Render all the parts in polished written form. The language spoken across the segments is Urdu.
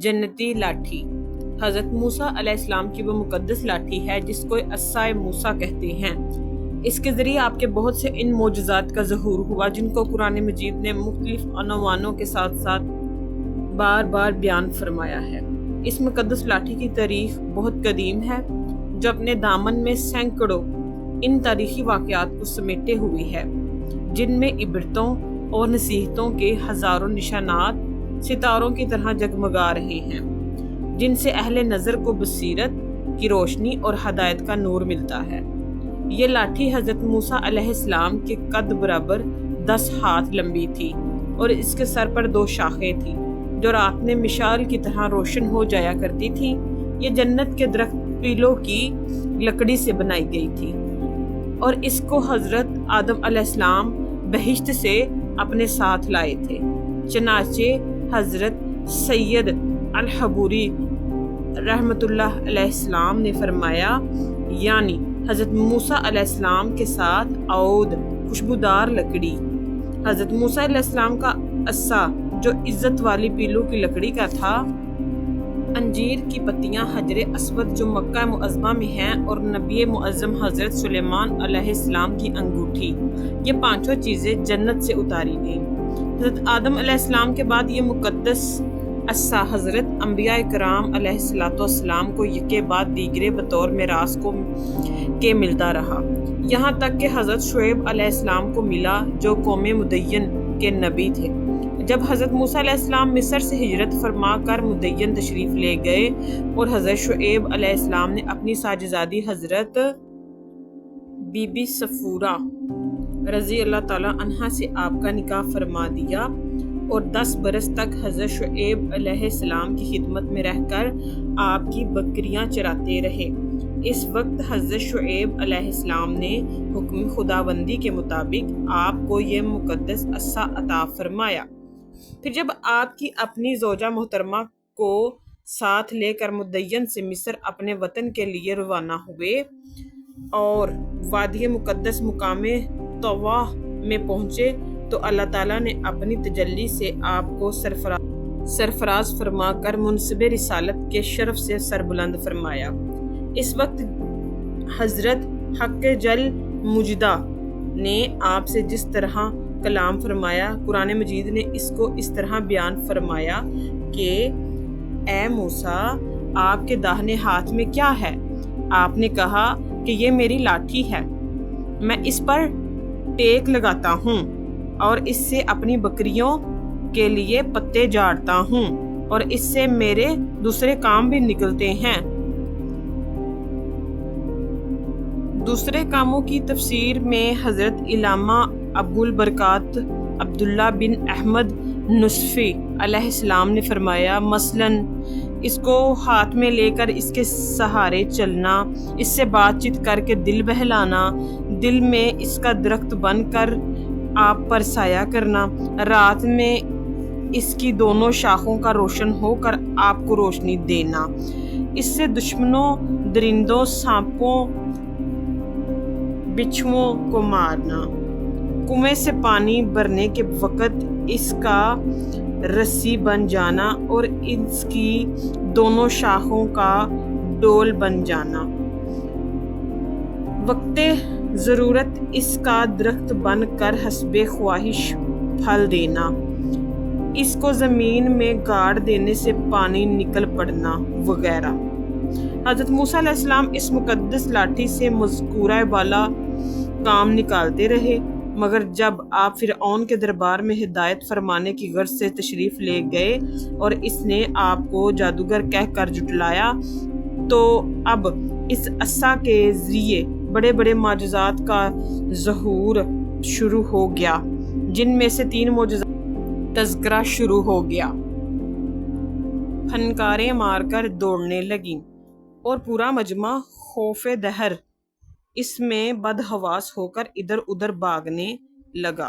جنتی لاٹھی حضرت موسیٰ علیہ السلام کی وہ مقدس لاٹھی ہے جس کو عصائے موسیٰ کہتے ہیں۔ اس کے ذریعے آپ کے بہت سے ان معجزات کا ظہور ہوا جن کو قرآن مجید نے مختلف عنوانوں کے ساتھ ساتھ بار بار بیان فرمایا ہے۔ اس مقدس لاٹھی کی تاریخ بہت قدیم ہے جو اپنے دامن میں سینکڑوں ان تاریخی واقعات کو سمیٹے ہوئی ہے، جن میں عبرتوں اور نصیحتوں کے ہزاروں نشانات ستاروں کی طرح جگمگا رہے ہیں، جن سے اہل نظر کو بصیرت کی روشنی اور ہدایت کا نور ملتا ہے۔ یہ لاٹھی حضرت موسیٰ علیہ السلام کے قد برابر 10 ہاتھ لمبی تھی اور اس کے سر پر 2 شاخیں تھیں جو رات میں مشال کی طرح روشن ہو جایا کرتی تھی۔ یہ جنت کے درخت پیلوں کی لکڑی سے بنائی گئی تھی اور اس کو حضرت آدم علیہ السلام بہشت سے اپنے ساتھ لائے تھے۔ چنانچہ حضرت سید الحبوری رحمۃ اللہ علیہ السلام نے فرمایا، یعنی حضرت موسیٰ علیہ السلام کے ساتھ عود خوشبودار لکڑی۔ حضرت موسیٰ علیہ السلام کا عصا جو عزت والی پیلوں کی لکڑی کا تھا، انجیر کی پتیاں حجر اسود جو مکہ معظمہ میں ہیں، اور نبی معظم حضرت سلیمان علیہ السلام کی انگوٹھی، یہ 5 چیزیں جنت سے اتاری گئیں۔ حضرت آدم علیہ السلام کے بعد یہ مقدس عصا حضرت انبیاء کرام علیہ السلام کو یکے بعد دیگرے بطور میراث کے ملتا رہا، یہاں تک کہ حضرت شعیب علیہ السلام کو ملا جو قوم مدین کے نبی تھے۔ جب حضرت موسیٰ علیہ السلام مصر سے ہجرت فرما کر مدین تشریف لے گئے اور حضرت شعیب علیہ السلام نے اپنی ساجزادی حضرت بی بی صفورہ رضی اللہ تعالیٰ عنہا سے آپ کا نکاح فرما دیا اور 10 برس تک حضرت شعیب علیہ السلام کی خدمت میں رہ کر آپ کی بکریاں چراتے رہے۔ اس وقت حضرت شعیب علیہ السلام نے حکم خداوندی کے مطابق آپ کو یہ مقدس عصا عطا فرمایا۔ پھر جب آپ کی اپنی زوجہ محترمہ کو ساتھ لے کر مدین سے مصر اپنے وطن کے لیے روانہ ہوئے اور وادی مقدس مقام طواء میں پہنچے تو اللہ تعالیٰ نے اپنی تجلی سے آپ کو سرفراز فرما کر منصب رسالت کے شرف سے سربلند فرمایا۔ اس وقت حضرت حق جل مجدہ نے آپ سے جس طرح کلام فرمایا، قرآن مجید نے اس کو اس طرح بیان فرمایا کہ اے موسیٰ، آپ کے داہنے ہاتھ میں کیا ہے؟ آپ نے کہا کہ یہ میری لاٹھی ہے، میں اس پر ٹیک لگاتا ہوں اور اس سے اپنی بکریوں کے لیے پتے جاڑتا ہوں اور اس سے میرے دوسرے کام بھی نکلتے ہیں۔ دوسرے کاموں کی تفسیر میں حضرت علامہ ابو البرکات عبداللہ بن احمد نصفی علیہ السلام نے فرمایا، مثلاً اس کو ہاتھ میں لے کر اس کے سہارے چلنا، اس سے بات چیت کر کے دل بہلانا، دل میں اس کا درخت بن کر آپ پر سایہ کرنا، رات میں اس کی دونوں شاخوں کا روشن ہو کر آپ کو روشنی دینا، اس سے دشمنوں، درندوں، سانپوں، بچھوؤں کو مارنا، کنویں سے پانی بھرنے کے وقت اس کا رسی بن جانا اور اس کی دونوں شاخوں کا ڈول بن جانا، وقت ضرورت اس کا درخت بن کر حسب خواہش پھل دینا، اس کو زمین میں گاڑ دینے سے پانی نکل پڑنا وغیرہ۔ حضرت موسیٰ علیہ السلام اس مقدس لاٹھی سے مذکورہ بالا کام نکالتے رہے، مگر جب آپ فرعون کے دربار میں ہدایت فرمانے کی غرض سے تشریف لے گئے اور اس نے آپ کو جادوگر کہہ کر جھٹلایا تو اب اس عصا کے ذریعے بڑے بڑے معجزات کا ظہور شروع ہو گیا، جن میں سے 3 معجزات تذکرہ شروع ہو گیا۔ پھنکاریں مار کر دوڑنے لگیں اور پورا مجمع خوف دہر اس میں بدحواس ہو کر ادھر ادھر بھاگنے لگا،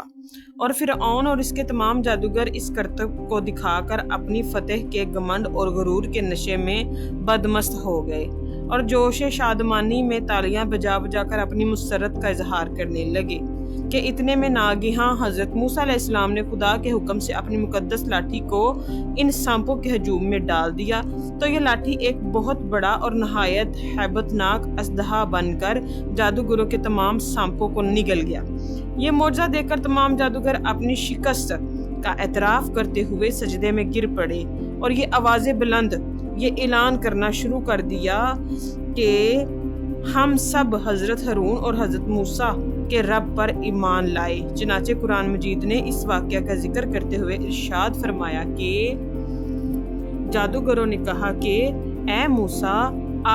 اور فرعون اور اس کے تمام جادوگر اس کرتب کو دکھا کر اپنی فتح کے گھمنڈ اور غرور کے نشے میں بدمست ہو گئے اور جوش شادمانی میں تالیاں بجا بجا کر اپنی مسرت کا اظہار کرنے لگے۔ کہ اتنے میں ناگہاں حضرت موسیٰ علیہ السلام نے خدا کے حکم سے اپنی مقدس لاٹھی کو ان سانپوں کے ہجوم میں ڈال دیا، تو یہ لاٹھی ایک بہت بڑا اور نہایت ہیبت ناک اژدہا بن کر جادوگروں کے تمام سانپوں کو نگل گیا۔ یہ معجزہ دیکھ کر تمام جادوگر اپنی شکست کا اعتراف کرتے ہوئے سجدے میں گر پڑے اور یہ آوازیں بلند یہ اعلان کرنا شروع کر دیا کہ ہم سب حضرت ہارون اور حضرت موسیٰ کے رب پر ایمان لائے۔ چنانچہ قرآن مجید نے اس واقعہ کا ذکر کرتے ہوئے ارشاد فرمایا کہ جادوگروں نے کہا کہ اے موسیٰ،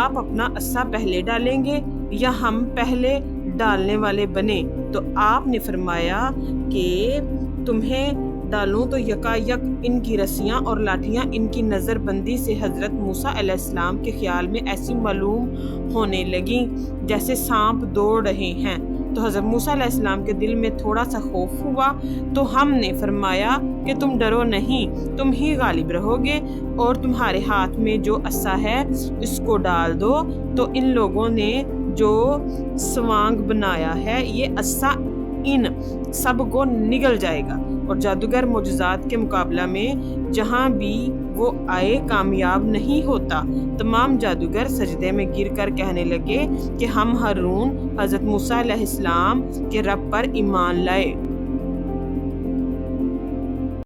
آپ اپنا عصا پہلے ڈالیں گے یا ہم پہلے ڈالنے والے بنے؟ تو آپ نے فرمایا کہ تمہیں ڈالوں تو یکا یک ان کی رسیاں اور لاٹھیاں ان کی نظر بندی سے حضرت موسیٰ علیہ السلام کے خیال میں ایسی معلوم ہونے لگیں جیسے سانپ دوڑ رہے ہیں۔ تو حضرت موسیٰ علیہ السلام کے دل میں تھوڑا سا خوف ہوا، تو ہم نے فرمایا کہ تم ڈرو نہیں، تم ہی غالب رہو گے اور تمہارے ہاتھ میں جو عصا ہے اس کو ڈال دو۔ تو ان لوگوں نے جو سوانگ بنایا ہے یہ عصا ان سب کو نگل جائے گا، اور جادوگر معجزات کے مقابلہ میں جہاں بھی وہ آئے کامیاب نہیں ہوتا۔ تمام جادوگر سجدے میں گر کر کہنے لگے کہ ہم ہارون حضرت موسیٰ علیہ السلام کے رب پر ایمان لائے۔